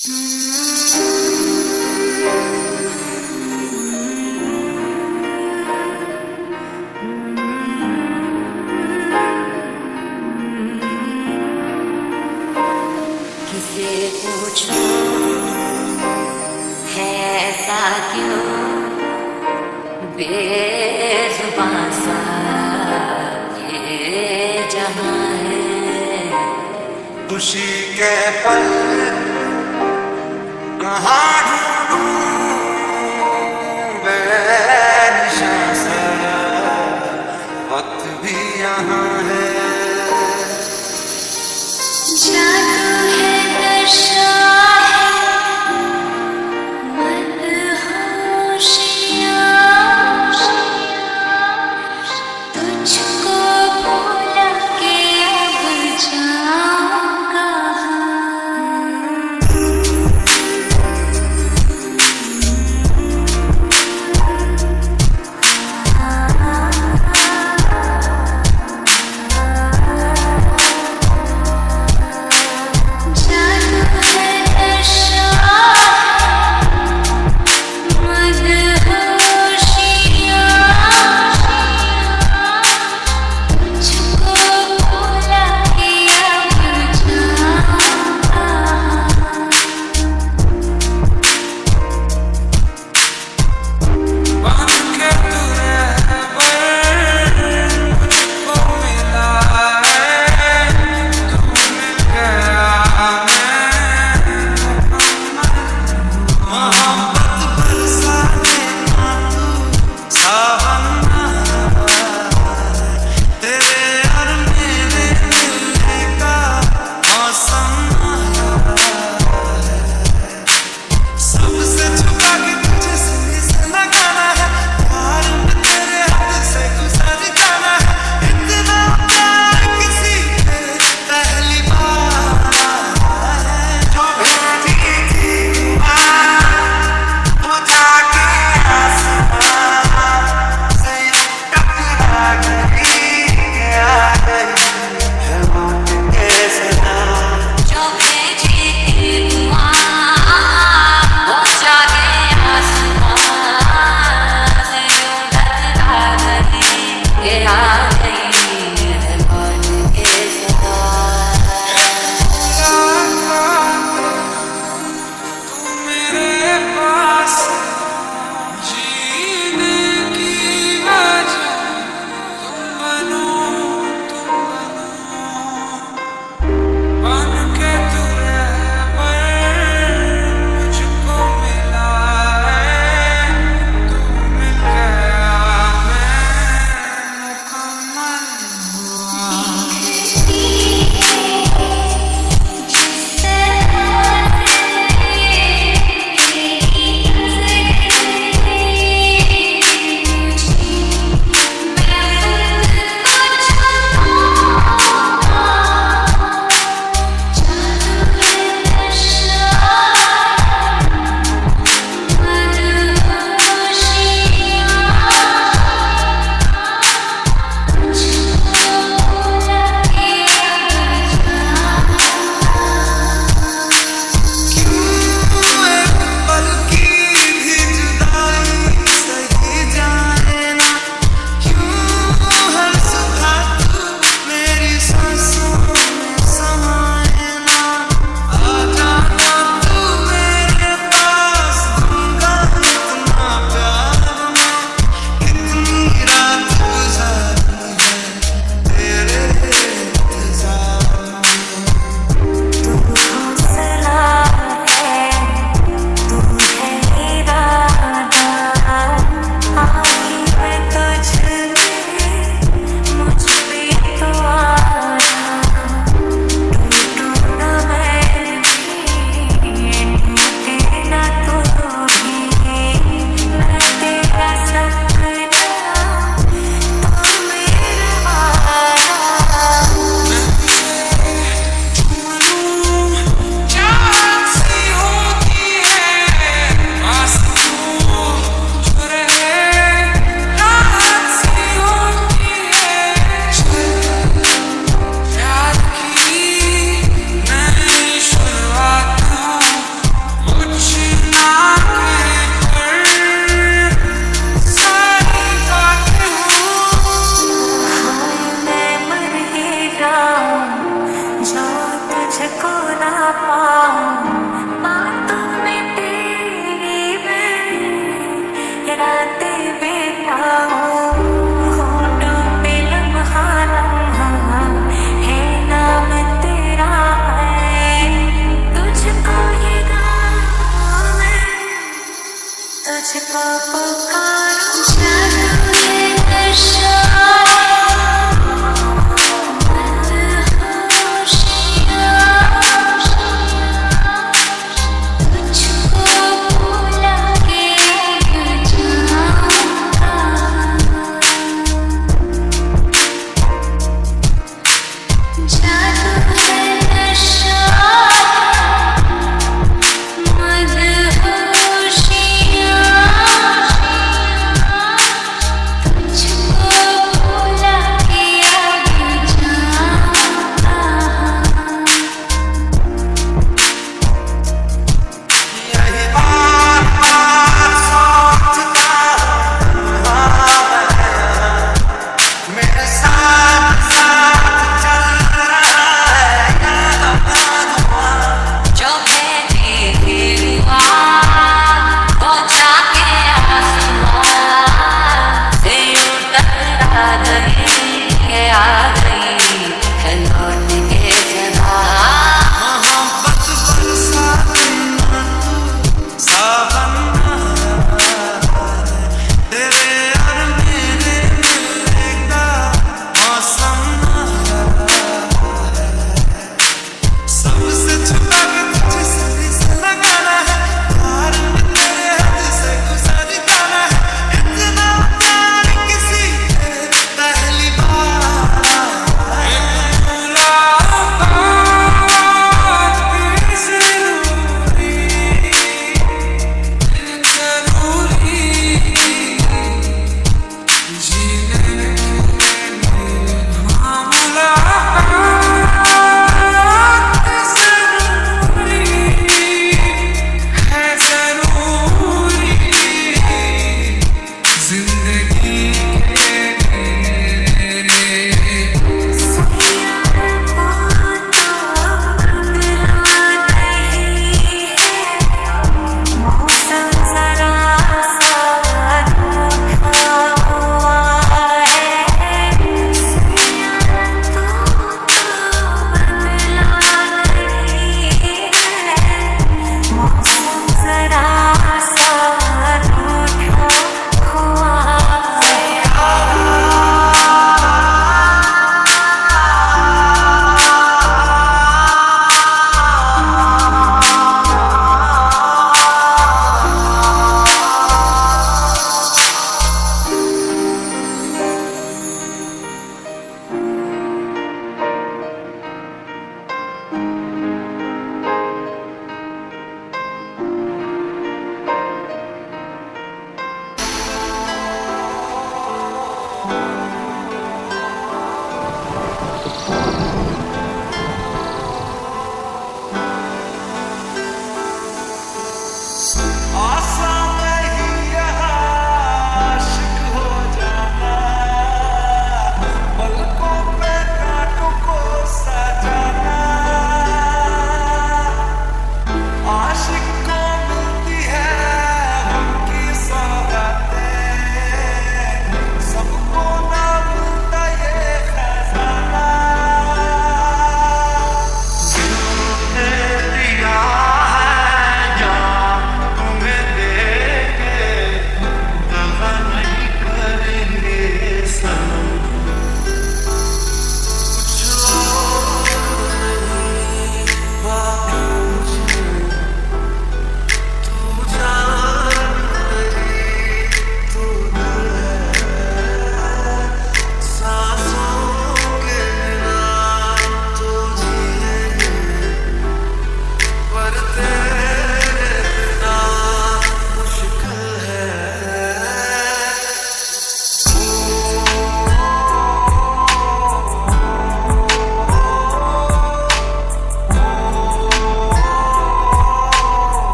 किसे पूछो है ऐसा क्यों बेजुबां सा ये जहां है। खुशी के पल कहाँ ढूंढूं बेनिशां सा वक्त भी यहाँ है। जादू है नशा है मदहोशियाँ तुझको भूल के अब जाऊँ कहाँ। तुझको ना पाऊं बातों में तेरी मैं रातें बिताऊं होठों पे लम्हा लम्हा है नाम तेरा है तुझको ही गाऊं मैं तुझको पुकारूं जादू है नशा है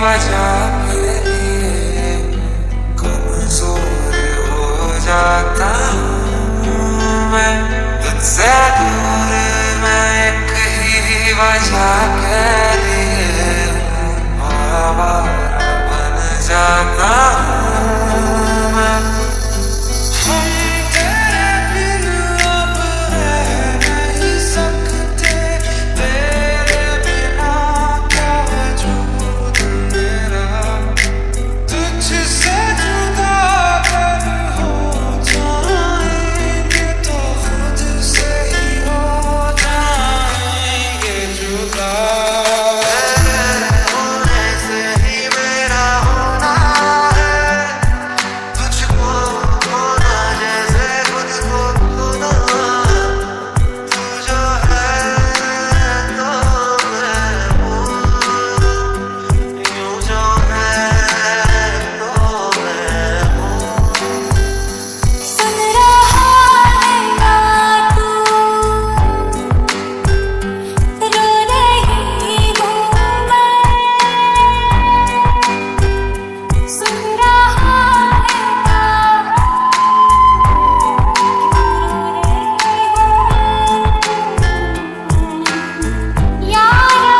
वजह के लिए कमजोर हो जाता हूँ मैं तुझसे दूर। मैं एक ही वजह के लिए आवारा बन जाता हूँ मैं। हम तेरे बिन अब रह नहीं सकते, तेरे बिना क्या वजूद मेरा। तुझसे जुदा अगर हो जाएंगे तो खुद से ही हो जाएंगे जुदा। तेरे होने से ही मेरा होना है, तुझको खोना जैसे खुद को खोना। तू जो है तो मैं हूँ, यूं जो है तो मैं हूँ। सुन रहा है ना तू, रो रही हूँ मैं। सुन रहा है ना, यारा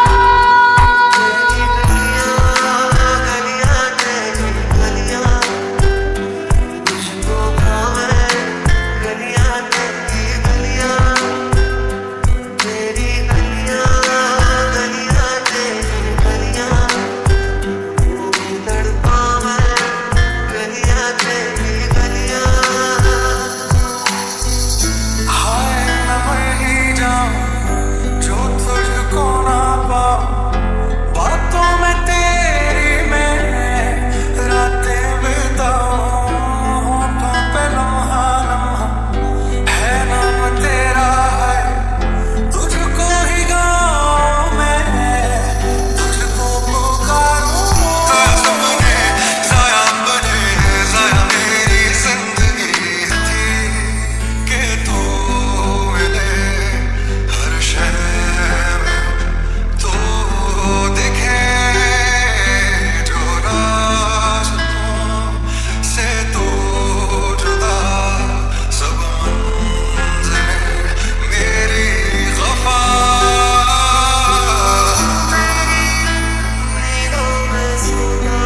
गलियां तेरी गलियां, तुझको भावे गलियां तेरी गलियां। तेरी गलियां गलियां तेरी गलियां, तड़पावे गलियां तेरी गलियां। हाय मैं मर ही जाऊं जो तुझको ना पाऊं, बातों में तेरी मैं रातें बिताऊं। होठों पे लम्हा लम्हा है नाम तेरा है, तुझको ही गाऊं मैं, तुझको पुकारूं। सपने ज़ाया बने, ज़ाया मेरी जिंदगी थी कि तू मिले हर शय में, तू दिखे जो रास्तों से तू जुदा। सब मंज़िलें मेरी ख़फ़ा, नींदों में सोना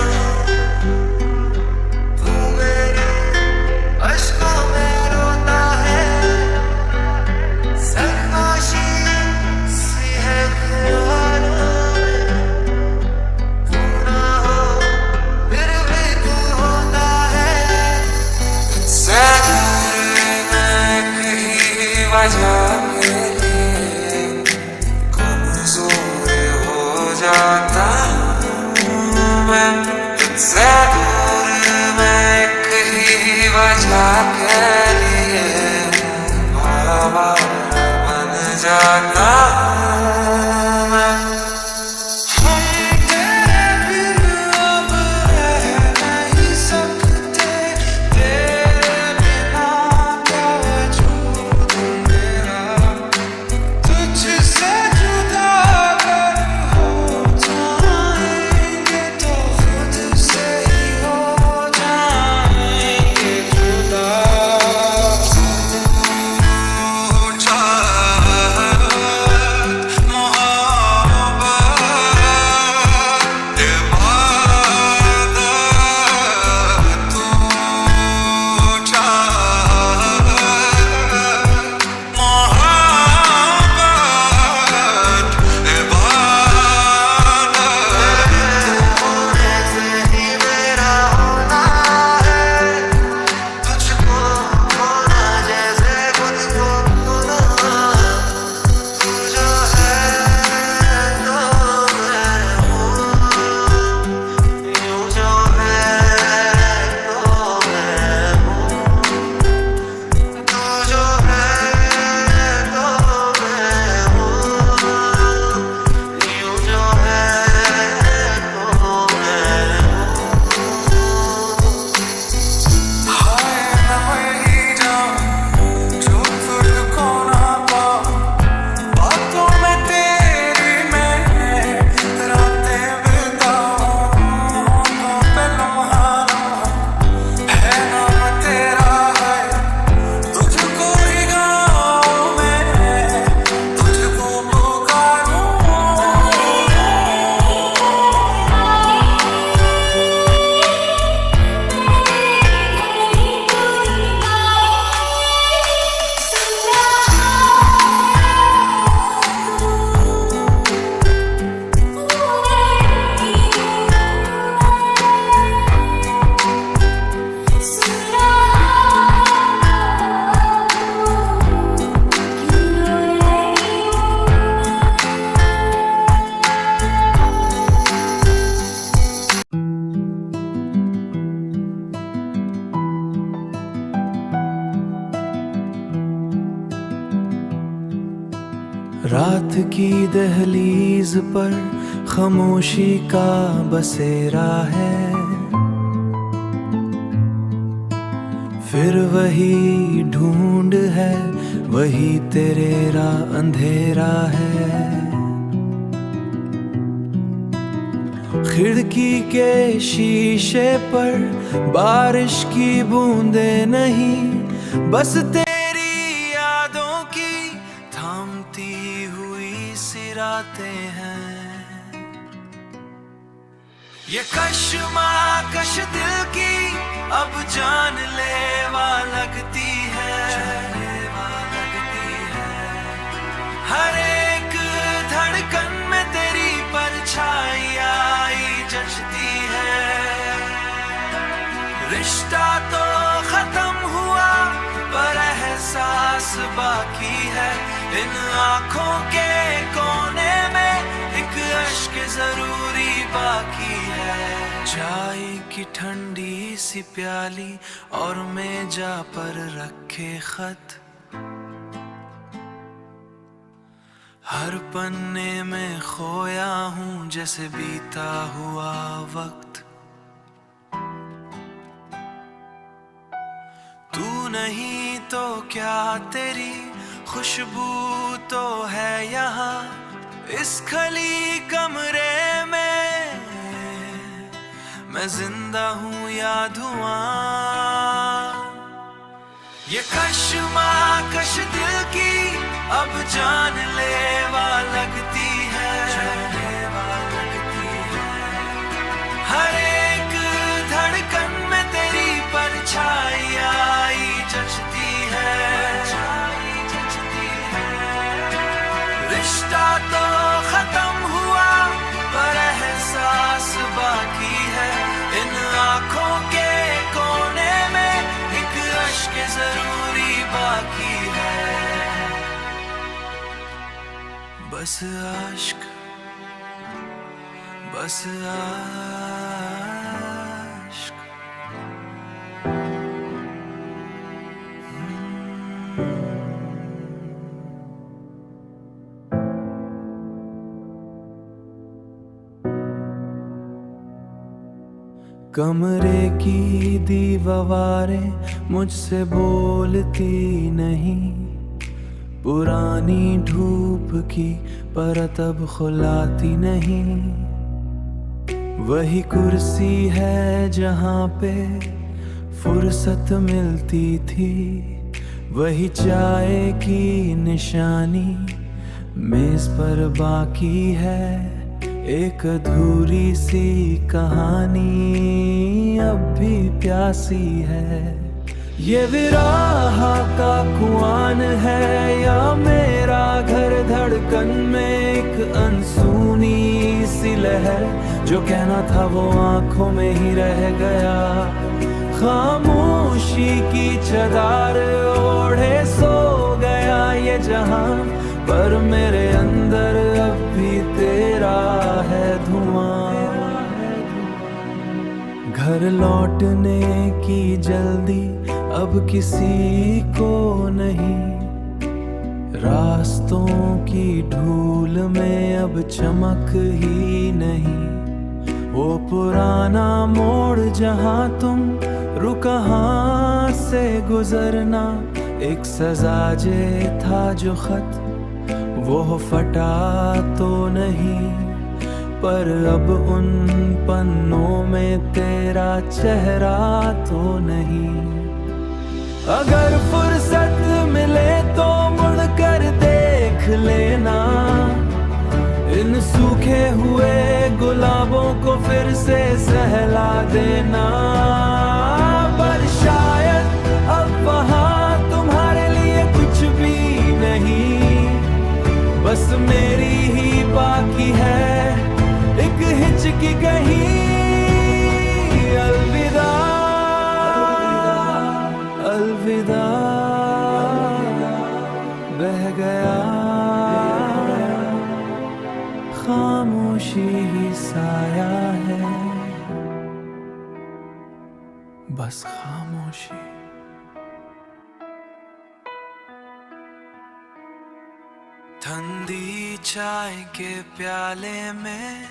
तू मेरे अश्कों में रोता है। सरगोशी सी है ख्यालों में, तू ना हो फिर भी तू होता है। तुझसे दूर मैं कहीं वजह के लिए कमजोर हो जाता हूँ मैं। तुझसे दूर मैं कहीं वजह के लिए आवारा बन जाता हूँ मैं। हम तेरे बिन अब रह नहीं सकते, तेरे बिना क्या वजूद मेरा। तुझसे जुदा अगर हो जाएंगे तो खुद से ही हो जाएंगे जुदा। रात की दहलीज पर खामोशी का बसेरा है, फिर वही ढूंढ है, वही तेरा अंधेरा है। खिड़की के शीशे पर बारिश की बूंदे नहीं, बस तेरी यादों की थामती हुई सिरातें हैं। ये कश्मकश दिल की अब जानलेवा लगती है, हर एक धड़कन में तेरी परछाई आई जचती है। रिश्ता तो खत्म हुआ पर एहसास बाकी है, इन आँखों के कोने में एक अश्क जरूरी बाकी है। चाय की ठंडी सी प्याली और मेजा पर रखे खत, हर पन्ने में खोया हूँ जैसे बीता हुआ वक्त। तू नहीं तो क्या तेरी खुशबू तो है यहाँ इस खली कमरे में, मैं जिंदा हूँ या धुआं। ये कश्मकश दिल की अब जानलेवा लगती है, हर एक धड़कन में तेरी परछाई आई जचती है। रिश्ता तो खत्म हुआ पर एहसास बाकी है, इन आँखों के कोने में एक अश्क जरूरी बाकी है। बस आश्क, बस आश्क। कमरे की दीवारें मुझसे बोलती नहीं, पुरानी धूप की परत अब खुलाती नहीं। वही कुर्सी है जहाँ पे फुर्सत मिलती थी, वही चाय की निशानी मेज पर बाकी है। एक अधूरी सी कहानी अब भी प्यासी है। ये विराह का कुआन है या मेरा घर, धड़कन में एक अनसुनी सी लहर, जो कहना था वो आंखों में ही रह गया। खामोशी की चदार ओढ़े सो गया ये जहां, पर मेरे अंदर अब भी तेरा है धुआं। घर लौटने की जल्दी अब किसी को नहीं, रास्तों की धूल में अब चमक ही नहीं। वो पुराना मोड़ जहां तुम रुकहां से गुजरना, एक सजाजे था जो खत वो फटा तो नहीं, पर अब उन पन्नों में तेरा चेहरा तो नहीं। अगर फुर्सत मिले तो मुड़ कर देख लेना, इन सूखे हुए गुलाबों को फिर से सहला देना। पर शायद अब वहाँ तुम्हारे लिए कुछ भी नहीं, बस मेरी ही बाकी है एक हिचकी कहीं। अलविदा अलविदा बह गया, खामोशी ही साया है, बस खामोशी। ठंडी चाय के प्याले में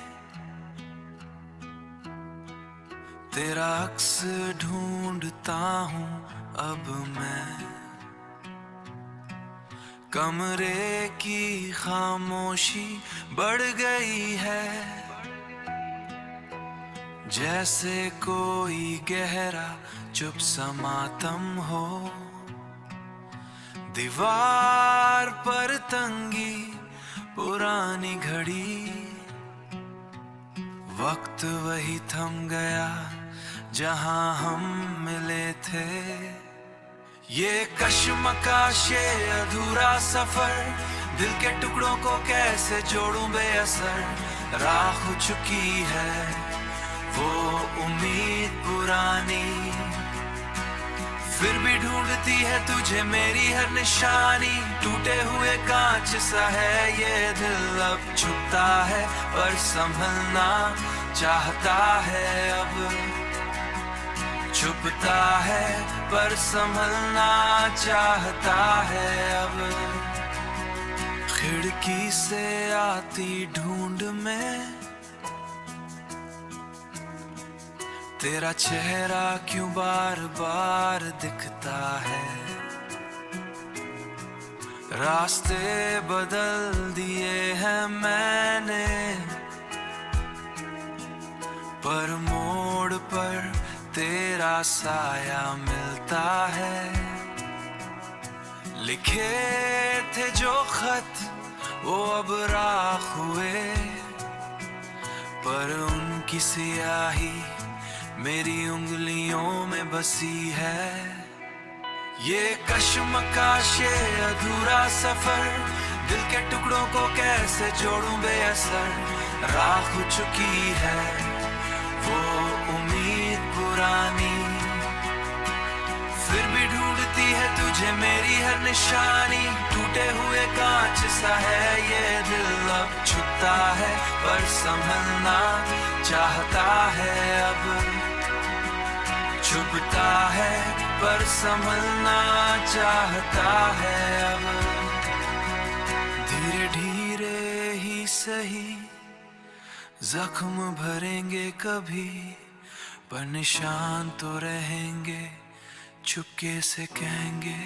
तेरा अक्स ढूंढता हूँ अब मैं। कमरे की खामोशी बढ़ गई है, जैसे कोई गहरा चुप सा मातम हो। दीवार पर तंगी पुरानी घड़ी, वक्त वही थम गया जहां हम मिले थे। ये कश्मकशे अधूरा सफर, दिल के टुकड़ों को कैसे जोड़ूं बेअसर। राह हो चुकी है वो उम्मीद पुरानी, फिर भी ढूंढती है तुझे मेरी हर निशानी। टूटे हुए कांच सा है ये दिल, अब छुपता है पर संभलना चाहता है अब। छुपता है पर संभलना चाहता है अब। खिड़की से आती ढूंढ में तेरा चेहरा क्यों बार बार दिखता है। रास्ते बदल दिए हैं मैंने, पर मोड़ पर तेरा साया मिलता है। लिखे थे जो खत वो अब राख हुए, पर उनकी स्याही मेरी उंगलियों में बसी है। ये कश्मकशे अधूरा सफर, दिल के टुकड़ों को कैसे जोड़ूं बेअसर। राह हो चुकी है वो उम्मीद पुरानी, फिर भी ढूंढती है तुझे मेरी हर निशानी। टूटे हुए कांच सा है ये दिल, अब छुपता है पर संभलना चाहता है अब। छुपता है पर संभलना चाहता है अब। धीरे धीरे ही सही जख्म भरेंगे कभी, पर निशान तो रहेंगे, चुपके से कहेंगे